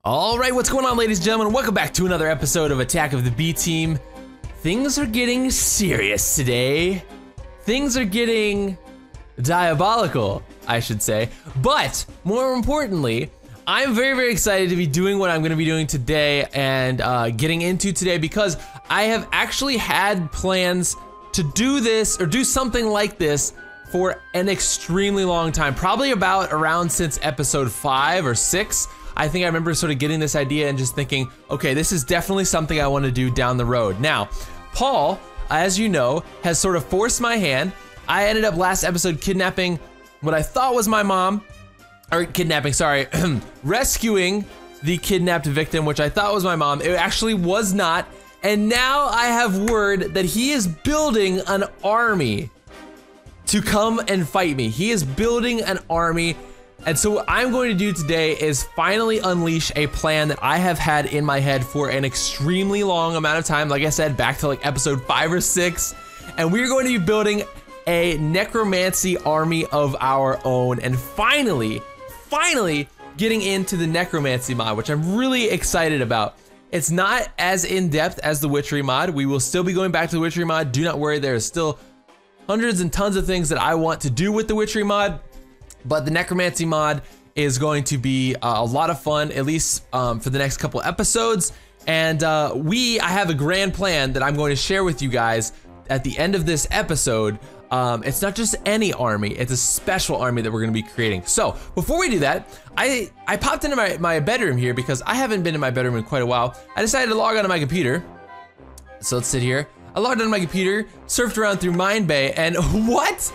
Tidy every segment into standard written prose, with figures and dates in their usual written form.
All right, what's going on, ladies and gentlemen? Welcome back to another episode of Attack of the B Team. Things are getting serious today. Things are getting diabolical, I should say. But more importantly, I'm very, very excited to be doing what I'm going to be doing today and getting into today, because I have actually had plans to do this or do something like this for an extremely long time, probably around since episode 5 or 6. I think I remember sort of getting this idea and just thinking, okay, this is definitely something I want to do down the road. Now, Paul, as you know, has sort of forced my hand. I ended up last episode kidnapping what I thought was my mom, or kidnapping, sorry, rescuing the kidnapped victim, which I thought was my mom. It actually was not. And now I have word that he is building an army to come and fight me. He is building an army. And so what I'm going to do today is finally unleash a plan that I have had in my head for an extremely long amount of time. Like I said, back to like episode 5 or 6. And we're going to be building a necromancy army of our own. And finally getting into the necromancy mod, which I'm really excited about. It's not as in-depth as the Witchery mod. We will still be going back to the Witchery mod. Do not worry, there is still hundreds and tons of things that I want to do with the Witchery mod. But the Necromancy mod is going to be a lot of fun, at least for the next couple episodes. And I have a grand plan that I'm going to share with you guys at the end of this episode. It's not just any army, it's a special army that we're gonna be creating. So before we do that, I popped into my bedroom here because I haven't been in my bedroom in quite a while. I decided to log onto my computer. So let's sit here. I logged onto my computer, surfed around through Minebay, and what?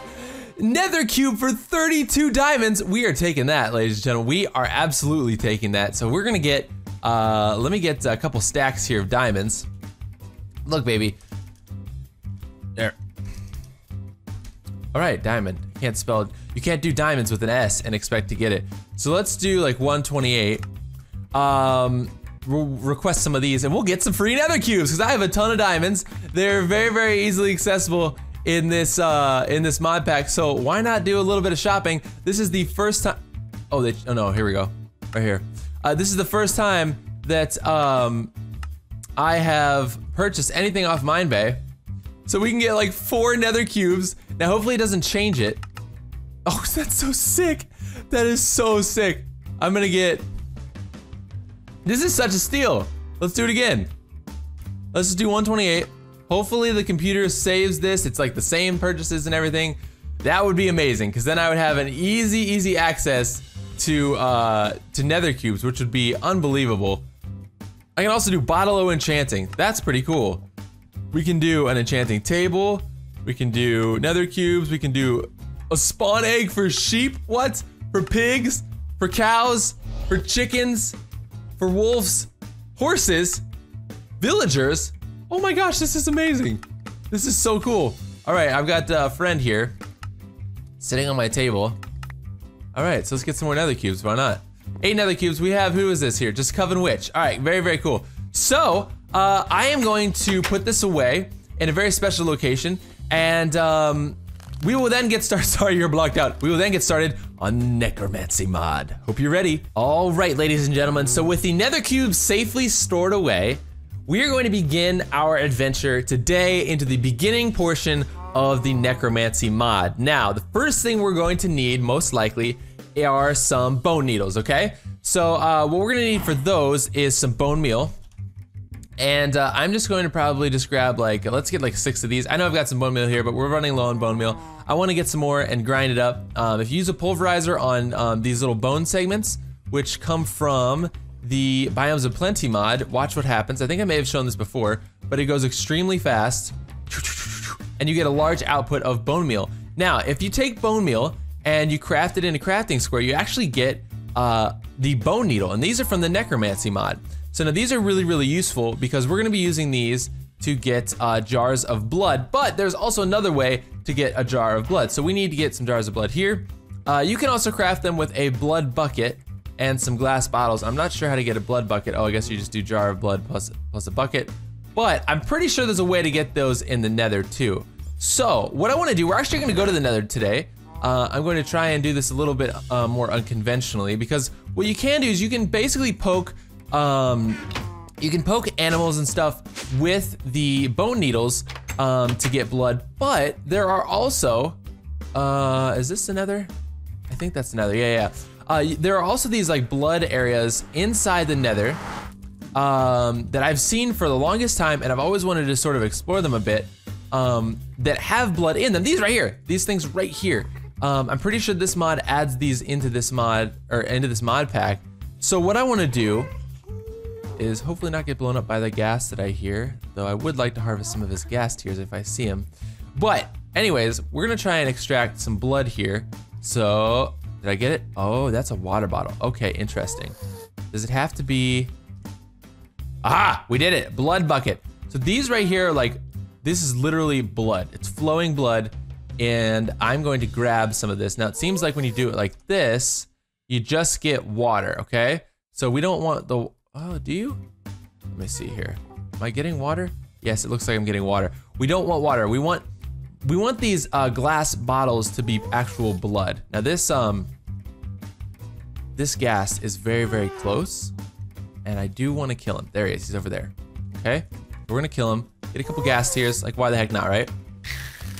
Nether cube for 32 diamonds. We are taking that, ladies and gentlemen. We are absolutely taking that. So we're gonna get, let me get a couple stacks here of diamonds. Look, baby. There. All right, diamond. You can't do diamonds with an S and expect to get it. So let's do like 128. We'll request some of these and we'll get some free nether cubes because I have a ton of diamonds. They're very, very easily accessible in this mod pack, so why not do a little bit of shopping? This is the first time. Oh no, here we go, right here. This is the first time that I have purchased anything off Minebay, so we can get like 4 nether cubes. Now, hopefully, it doesn't change it. Oh, that's so sick! That is so sick. I'm gonna get. This is such a steal. Let's do it again. Let's just do 128. Hopefully the computer saves this. It's like the same purchases and everything. That would be amazing, because then I would have an easy access to nether cubes, which would be unbelievable. I can also do bottle O enchanting. That's pretty cool. We can do an enchanting table. We can do nether cubes. We can do a spawn egg for sheep. What? For pigs, for cows, for chickens, for wolves, horses, villagers. Oh my gosh, this is amazing. This is so cool. All right, I've got a friend here sitting on my table. All right, so let's get some more nether cubes, why not? 8 nether cubes, we have, who is this here? Just Coven Witch. All right, very, very cool. So, I am going to put this away in a very special location, and we will then get started, sorry, you're blocked out. We will then get started on Necromancy Mod. Hope you're ready. All right, ladies and gentlemen, so with the nether cubes safely stored away, we are going to begin our adventure today into the beginning portion of the Necromancy mod. Now, the first thing we're going to need, most likely, are some bone needles, okay? So what we're gonna need for those is some bone meal. And I'm just going to probably just grab like, let's get like 6 of these. I know I've got some bone meal here, but we're running low on bone meal. I wanna get some more and grind it up. If you use a pulverizer on these little bone segments, which come from the Biomes O Plenty mod, watch what happens. I think I may have shown this before, but it goes extremely fast, and you get a large output of bone meal. Now, if you take bone meal and you craft it in a crafting square, you actually get the bone needle, and these are from the Necromancy mod. So now these are really, really useful because we're gonna be using these to get jars of blood, but there's also another way to get a jar of blood. So we need to get some jars of blood here. You can also craft them with a blood bucket and some glass bottles. I'm not sure how to get a blood bucket. Oh, I guess you just do jar of blood plus a bucket. But I'm pretty sure there's a way to get those in the nether too. So what I wanna do, we're actually gonna go to the nether today. I'm going to try and do this a little bit more unconventionally, because what you can do is you can basically poke you can poke animals and stuff with the bone needles to get blood, but there are also, is this the nether? I think that's the nether, yeah. There are also these like blood areas inside the nether that I've seen for the longest time, and I've always wanted to sort of explore them a bit, that have blood in them. These right here, these things right here. I'm pretty sure this mod adds these into this mod, or into this mod pack. So what I wanna do is hopefully not get blown up by the gas that I hear, though I would like to harvest some of his gas tears if I see him. But anyways, we're gonna try and extract some blood here. So, did I get it? Oh, that's a water bottle. Okay, interesting. Does it have to be, aha, we did it, blood bucket. So these right here are like, this is literally blood. It's flowing blood, and I'm going to grab some of this. Now it seems like when you do it like this, you just get water, okay? So we don't want the, oh, do you? Let me see here. Am I getting water? Yes, it looks like I'm getting water. We don't want water. We want these glass bottles to be actual blood. Now this this gas is very, very close, and I do want to kill him. There he is, he's over there. Okay, we're gonna kill him. Get a couple gas tears, like why the heck not, right?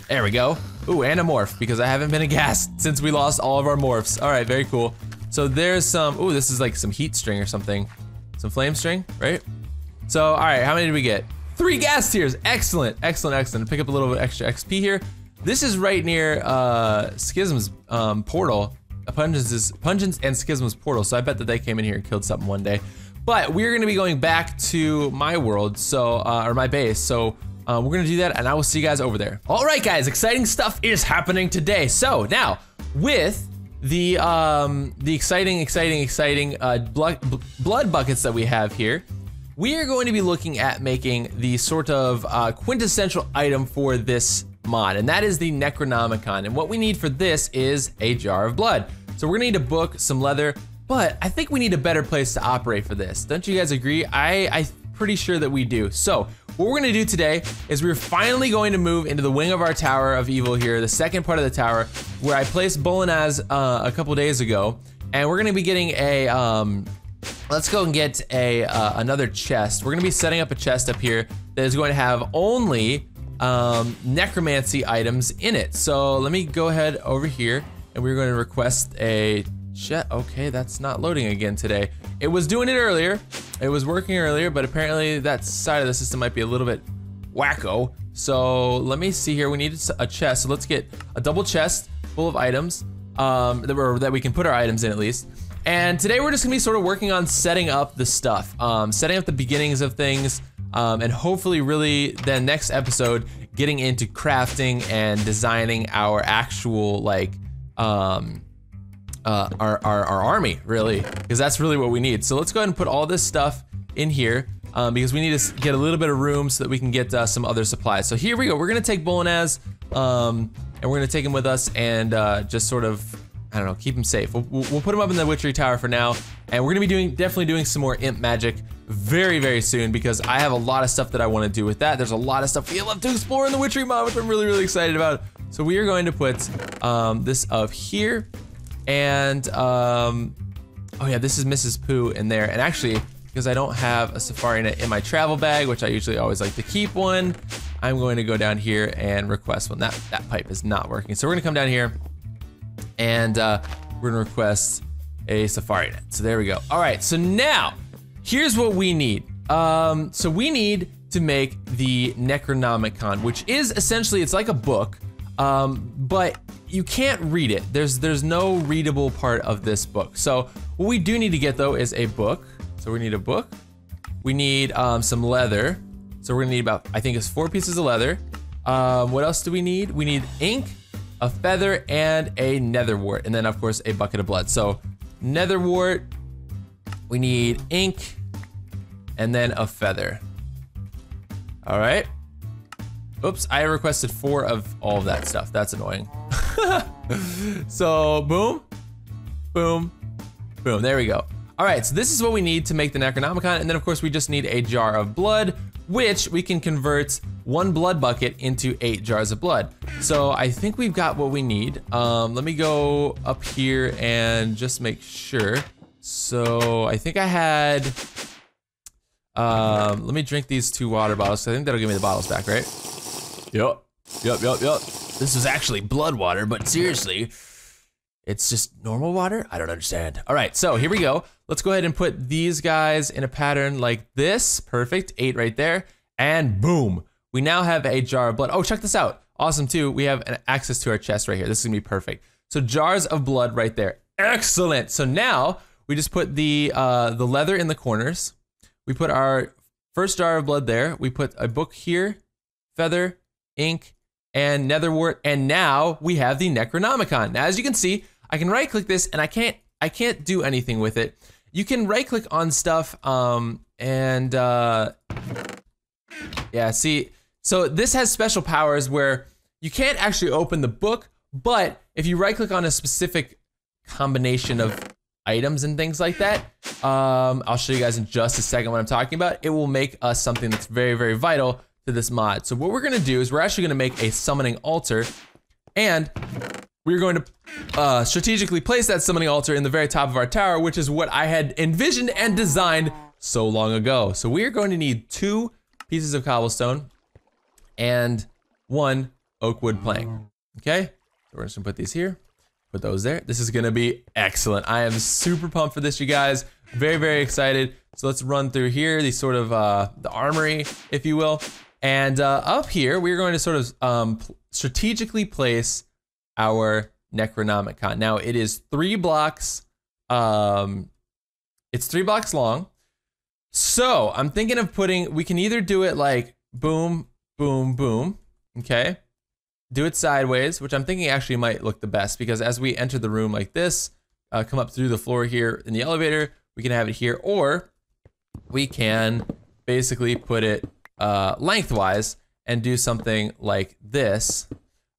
There we go. Ooh, and a morph, because I haven't been a gas since we lost all of our morphs. All right, very cool. So there's some, ooh, this is like some heat string or something. Some flame string, right? So, all right, how many did we get? 3 gas tiers, excellent, excellent, excellent. Pick up a little bit extra XP here. This is right near Schism's portal, Pungence and Schism's portal, so I bet that they came in here and killed something one day. But we're gonna be going back to my world, so, or my base, so we're gonna do that, and I will see you guys over there. All right, guys, exciting stuff is happening today. So now, with the exciting blood buckets that we have here, we are going to be looking at making the sort of quintessential item for this mod, and that is the Necronomicon. And what we need for this is a jar of blood. So we're gonna need a book, some leather, but I think we need a better place to operate for this. Don't you guys agree? I'm pretty sure that we do. So what we're gonna do today is we're finally going to move into the wing of our Tower of Evil here, the second part of the tower, where I placed Bolanaz a couple days ago, and we're gonna be getting a, let's go and get a another chest. We're gonna be setting up a chest up here that is going to have only necromancy items in it. So let me go ahead over here, and we're going to request a chest. Okay, that's not loading again today. It was doing it earlier. It was working earlier, but apparently that side of the system might be a little bit wacko. So let me see here. We need a chest. So let's get a double chest full of items that we can put our items in at least. And today we're just gonna be sort of working on setting up the stuff, setting up the beginnings of things, and hopefully really then next episode getting into crafting and designing our actual like our army, really, because that's really what we need. So let's go ahead and put all this stuff in here because we need to get a little bit of room so that we can get some other supplies. So here we go. We're gonna take Bolanaz and we're gonna take him with us and just sort of, I don't know, keep him safe. We'll put him up in the Witchery Tower for now, and we're gonna be definitely doing some more imp magic very, very soon because I have a lot of stuff that I want to do with that. There's a lot of stuff we love to explore in the Witchery mod, which I'm really, really excited about. So we are going to put this up here, and oh yeah, this is Mrs. Pooh in there. And actually, because I don't have a safari net in my travel bag, which I usually always like to keep one, I'm going to go down here and request one. That pipe is not working. So we're gonna come down here and we're gonna request a safari net. So there we go. All right, so now here's what we need. So we need to make the Necronomicon, which is essentially, it's like a book, but you can't read it. There's no readable part of this book. So what we do need to get though is a book. So we need a book. We need some leather. So we're gonna need about, I think it's 4 pieces of leather. What else do we need? We need ink, a feather, and a nether wart, and then of course a bucket of blood. So nether wart, we need ink, and then a feather. All right. Oops, I requested 4 of all of that stuff. That's annoying. So boom, boom, boom, there we go. All right, so this is what we need to make the Necronomicon, and then of course we just need a jar of blood, which we can convert 1 blood bucket into 8 jars of blood. So I think we've got what we need. Let me go up here and just make sure. So I think I had Let me drink these 2 water bottles. I think that'll give me the bottles back, right? Yup. This is actually blood water, but seriously, it's just normal water? I don't understand. All right, so here we go. Let's go ahead and put these guys in a pattern like this. Perfect, 8 right there. And boom, we now have a jar of blood. Oh, check this out. Awesome too, we have access to our chest right here. This is gonna be perfect. So jars of blood right there. Excellent, so now we just put the leather in the corners. We put our first jar of blood there. We put a book here, feather, ink, and netherwort, and now we have the Necronomicon. Now, as you can see, I can right-click this, and I can't do anything with it. You can right-click on stuff, yeah, see, so this has special powers where you can't actually open the book, but if you right-click on a specific combination of items and things like that, I'll show you guys in just a second what I'm talking about. It will make us something that's very, very vital to this mod. So what we're gonna do is we're actually gonna make a summoning altar, and we're going to strategically place that summoning altar in the very top of our tower, which is what I had envisioned and designed so long ago. So we are going to need 2 pieces of cobblestone and 1 oak wood plank. Okay, so we're just gonna put these here, put those there. This is gonna be excellent. I am super pumped for this, you guys. Very, very excited. So let's run through here, these sort of the armory, if you will. And up here, we're going to sort of strategically place our Necronomicon. Now it is 3 blocks. It's 3 blocks long. So I'm thinking of putting. We can either do it like boom, boom, boom. Okay. Do it sideways, which I'm thinking actually might look the best because as we enter the room like this, come up through the floor here in the elevator, we can have it here, or we can basically put it lengthwise and do something like this.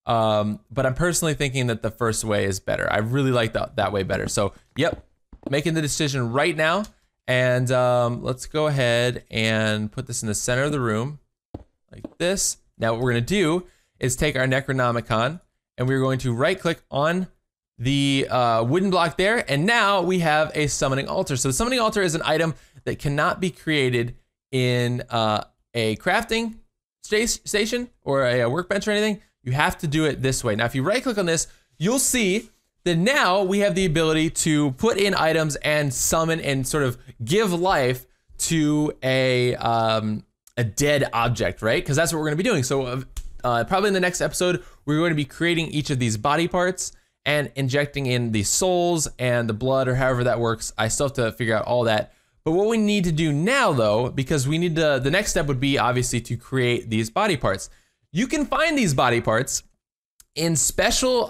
But I'm personally thinking that the first way is better. I really like that way better. So, yep, making the decision right now. And let's go ahead and put this in the center of the room like this. Now what we're gonna do is take our Necronomicon and we're going to right click on the wooden block there. And now we have a summoning altar. So the summoning altar is an item that cannot be created in a crafting station or a workbench or anything. You have to do it this way. Now, if you right click on this, you'll see that now we have the ability to put in items and summon and sort of give life to a dead object, right? Because that's what we're gonna be doing. So probably in the next episode, we're going to be creating each of these body parts and injecting in the souls and the blood or however that works. I still have to figure out all that. But what we need to do now though, because we need to, the next step would be obviously to create these body parts. You can find these body parts in special,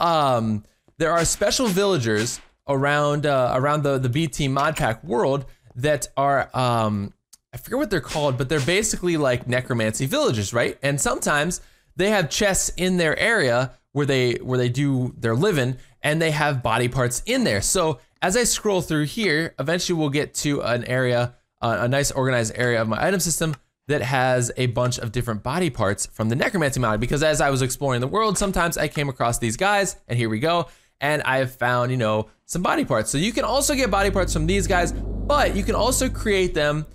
there are special villagers around the BT Mod Pack world that are, I forget what they're called, but they're basically like necromancy villages, right? And sometimes they have chests in their area where they do their living, and they have body parts in there. So as I scroll through here, eventually we'll get to an area, a nice organized area of my item system that has a bunch of different body parts from the Necromancy mod. Because as I was exploring the world, sometimes I came across these guys, and here we go, and I have found, you know, some body parts. So you can also get body parts from these guys, but you can also create them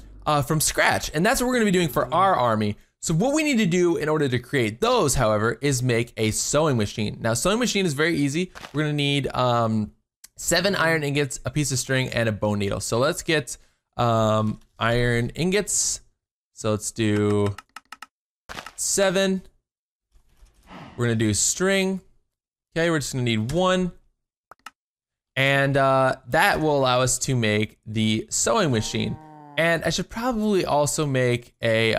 from scratch, and that's what we're gonna be doing for our army. So what we need to do in order to create those, however, is make a sewing machine. Now, sewing machine is very easy. We're gonna need 7 iron ingots, a piece of string, and a bone needle. So let's get iron ingots. So let's do 7. We're gonna do string. Okay, we're just gonna need 1. And that will allow us to make the sewing machine. And I should probably also make a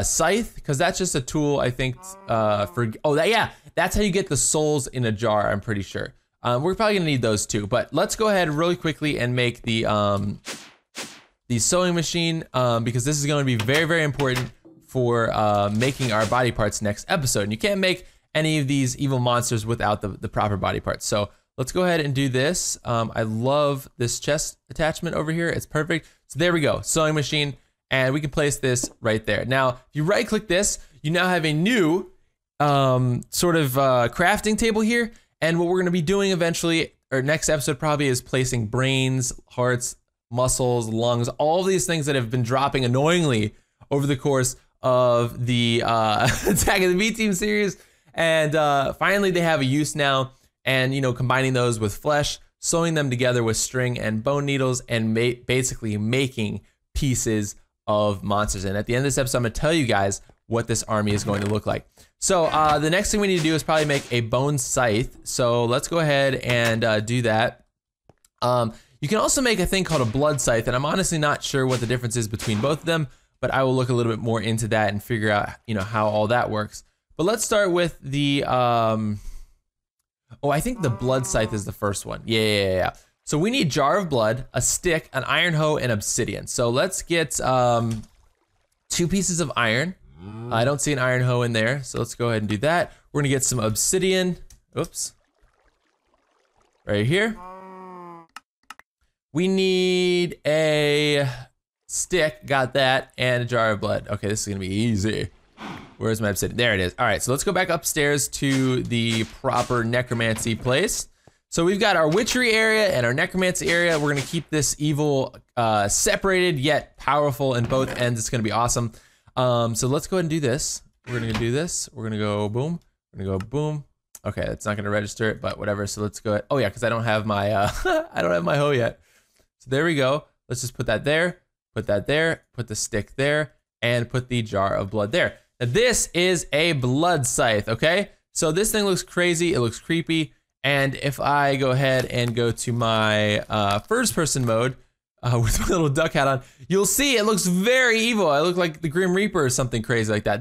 scythe, because that's just a tool, I think, yeah, that's how you get the souls in a jar, I'm pretty sure. We're probably gonna need those too, but let's go ahead really quickly and make the sewing machine, because this is gonna be very, very important for making our body parts next episode. And you can't make any of these evil monsters without the proper body parts. So let's go ahead and do this. I love this chest attachment over here. It's perfect. So there we go, sewing machine, and we can place this right there. Now, if you right click this, you now have a new sort of crafting table here. And what we're gonna be doing eventually, or next episode probably, is placing brains, hearts, muscles, lungs, all these things that have been dropping annoyingly over the course of the Attack of the B-Team series. And finally they have a use now, and you know, combining those with flesh, sewing them together with string and bone needles, and basically making pieces of monsters. And at the end of this episode, I'm gonna tell you guys what this army is going to look like. So the next thing we need to do is probably make a bone scythe. So let's go ahead and do that. You can also make a thing called a blood scythe, and I'm honestly not sure what the difference is between both of them, but I will look a little bit more into that and figure out, you know, how all that works. But let's start with the, oh, I think the blood scythe is the first one. Yeah. So we need jar of blood, a stick, an iron hoe, and obsidian. So let's get 2 pieces of iron. I don't see an iron hoe in there, so let's go ahead and do that. We're gonna get some obsidian. Oops. Right here. We need a stick, got that, and a jar of blood. Okay, this is gonna be easy. Where's my obsidian? There it is. All right, so let's go back upstairs to the proper necromancy place. So we've got our witchery area and our necromancy area. We're gonna keep this evil separated yet powerful in both ends. It's gonna be awesome. So let's go ahead and do this. We're gonna do this. We're gonna go boom. We're gonna go boom. Okay, it's not gonna register it, but whatever. So let's go ahead. Oh yeah, because I don't have my I don't have my hoe yet. So there we go. Let's just put that there, put that there, put the stick there, and put the jar of blood there. Now this is a blood scythe, okay? So this thing looks crazy, it looks creepy, and if I go ahead and go to my first person mode with my little duck hat on, you'll see it looks very evil. I look like the Grim Reaper or something crazy like that.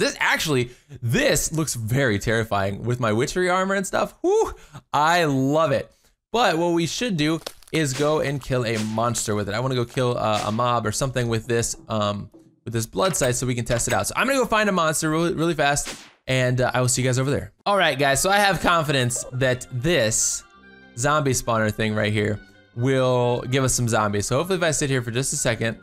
This looks very terrifying with my witchery armor and stuff. Whew, I love it. But what we should do is go and kill a monster with it. I wanna go kill a mob or something with this blood scythe so we can test it out. So I'm gonna go find a monster really fast, and I will see you guys over there. All right, guys, so I have confidence that this zombie spawner thing right here will give us some zombies. So hopefully if I sit here for just a second,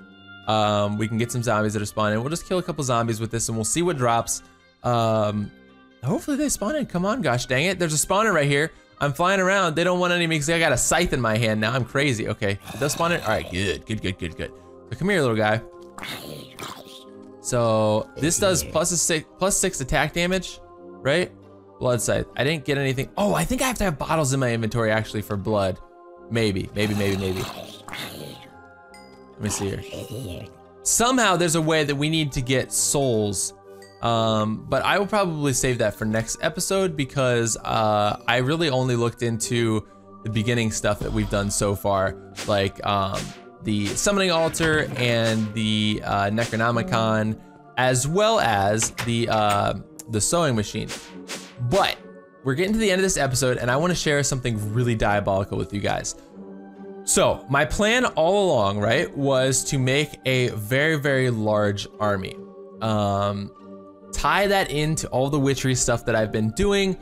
we can get some zombies that are spawning. We'll just kill a couple zombies with this and we'll see what drops. Hopefully they spawn in, come on, gosh dang it. There's a spawner right here. I'm flying around, they don't want any of me because I got a scythe in my hand now, I'm crazy. Okay, it does spawn in, all right, good. So come here, little guy. So this does plus 6 attack damage, right? Blood scythe, I didn't get anything. Oh, I think I have to have bottles in my inventory actually for blood. Maybe. Let me see here. Somehow there's a way that we need to get souls, but I will probably save that for next episode because I really only looked into the beginning stuff that we've done so far, like the summoning altar and the Necronomicon, as well as the sewing machine. But we're getting to the end of this episode and I want to share something really diabolical with you guys. So my plan all along, right, was to make a very large army. Tie that into all the witchery stuff that I've been doing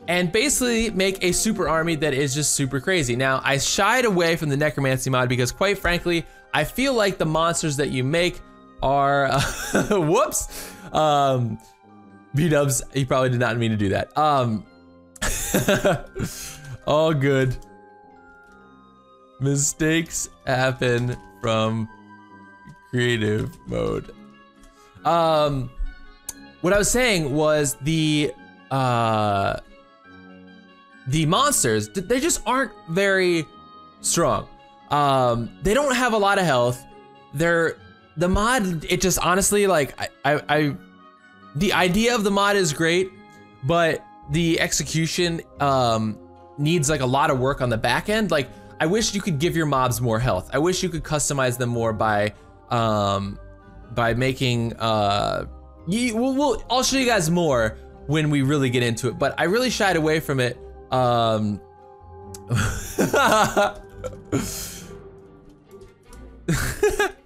and basically make a super army that is just super crazy. Now, I shied away from the Necromancy mod because quite frankly, I feel like the monsters that you make are, whoops. B-dubs, you probably did not mean to do that. All good. Mistakes happen from creative mode. What I was saying was the monsters, they just aren't very strong. They don't have a lot of health. The mod, it just honestly, like, the idea of the mod is great, but the execution needs like a lot of work on the back end. Like, I wish you could give your mobs more health. I wish you could customize them more by making, I'll show you guys more when we really get into it, but I really shied away from it.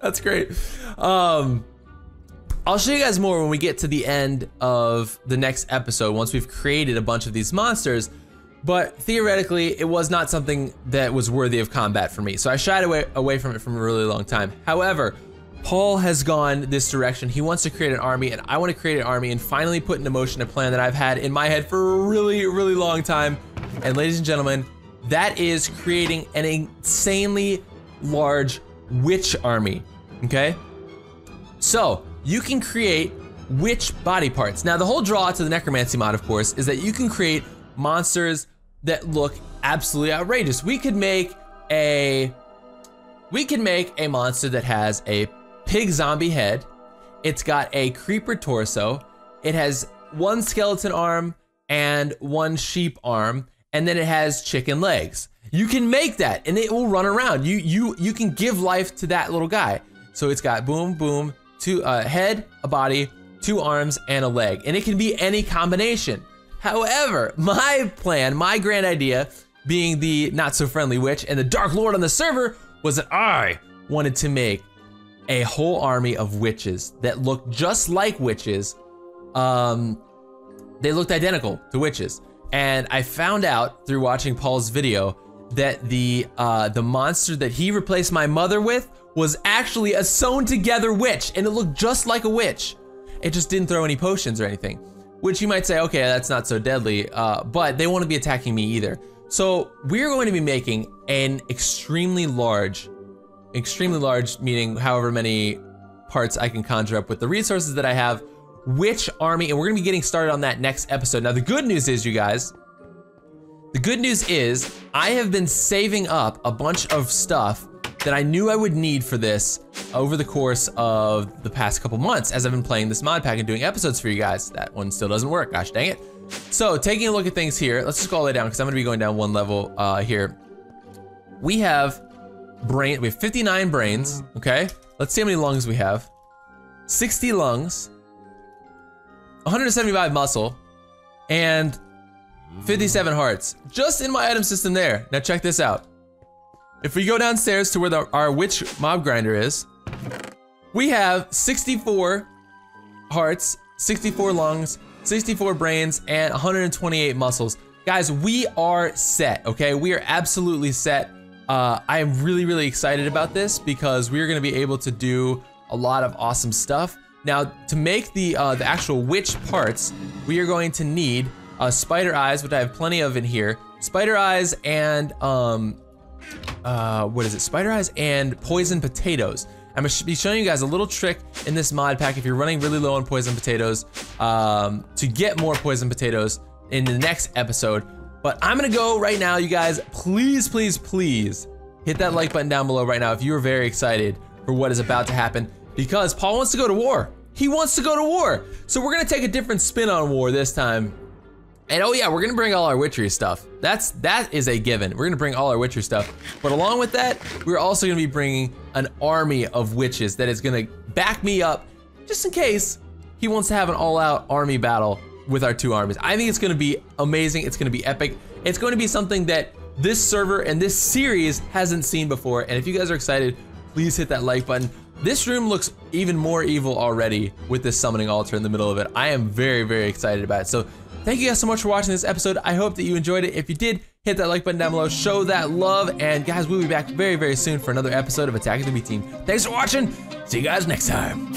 That's great. I'll show you guys more when we get to the end of the next episode, once we've created a bunch of these monsters, but theoretically, it was not something that was worthy of combat for me, so I shied away from it from a really long time. However, Paul has gone this direction. He wants to create an army, and I want to create an army and finally put into motion a plan that I've had in my head for a really long time. And ladies and gentlemen, that is creating an insanely large witch army, okay? So you can create witch body parts. Now the whole draw to the Necromancy mod, of course, is that you can create monsters that look absolutely outrageous. We could make a monster that has a pig zombie head. It's got a creeper torso. It has one skeleton arm and one sheep arm, and then it has chicken legs. You can make that and it will run around. You can give life to that little guy. So it's got boom, boom, two head, a body, 2 arms, and a leg. And it can be any combination. However, my plan, my grand idea, being the not so friendly witch and the dark lord on the server, was that I wanted to make a whole army of witches that looked just like witches. They looked identical to witches. And I found out through watching Paul's video that the monster that he replaced my mother with was actually a sewn together witch, and it looked just like a witch. It just didn't throw any potions or anything, which you might say, okay, that's not so deadly, but they won't be attacking me either. So we're going to be making an extremely large meaning however many parts I can conjure up with the resources that I have, witch army, and we're gonna be getting started on that next episode. Now the good news is, you guys, the good news is I have been saving up a bunch of stuff that I knew I would need for this over the course of the past couple months as I've been playing this mod pack and doing episodes for you guys. That one still doesn't work, gosh dang it. So taking a look at things here, let's just go all the way down because I'm gonna be going down one level here. We have 59 brains, okay? Let's see how many lungs we have. 60 lungs, 175 muscle, and 57 hearts, just in my item system there. Now check this out. If we go downstairs to where our witch mob grinder is, we have 64 hearts, 64 lungs, 64 brains, and 128 muscles. Guys, we are set, okay? We are absolutely set. I am really, really excited about this because we're gonna be able to do a lot of awesome stuff. Now, to make the actual witch parts, we are going to need spider eyes, which I have plenty of in here. Spider eyes and, what is it? Spider eyes and poison potatoes. I'm gonna be showing you guys a little trick in this mod pack if you're running really low on poison potatoes, to get more poison potatoes in the next episode. But I'm gonna go right now, you guys. Please, please, please hit that like button down below right now if you are very excited for what is about to happen, because Paul wants to go to war. He wants to go to war. So we're gonna take a different spin on war this time. And oh yeah, we're gonna bring all our witchery stuff. That is a given. We're gonna bring all our witchery stuff. But along with that, we're also gonna be bringing an army of witches that is gonna back me up just in case he wants to have an all-out army battle with our 2 armies. I think it's gonna be amazing. It's gonna be epic. It's going to be something that this server and this series hasn't seen before. And if you guys are excited, please hit that like button. This room looks even more evil already with this summoning altar in the middle of it. I am very, very excited about it. So thank you guys so much for watching this episode. I hope that you enjoyed it. If you did, hit that like button down below, show that love, and guys, we'll be back very, very soon for another episode of Attack of the B Team. Thanks for watching. See you guys next time.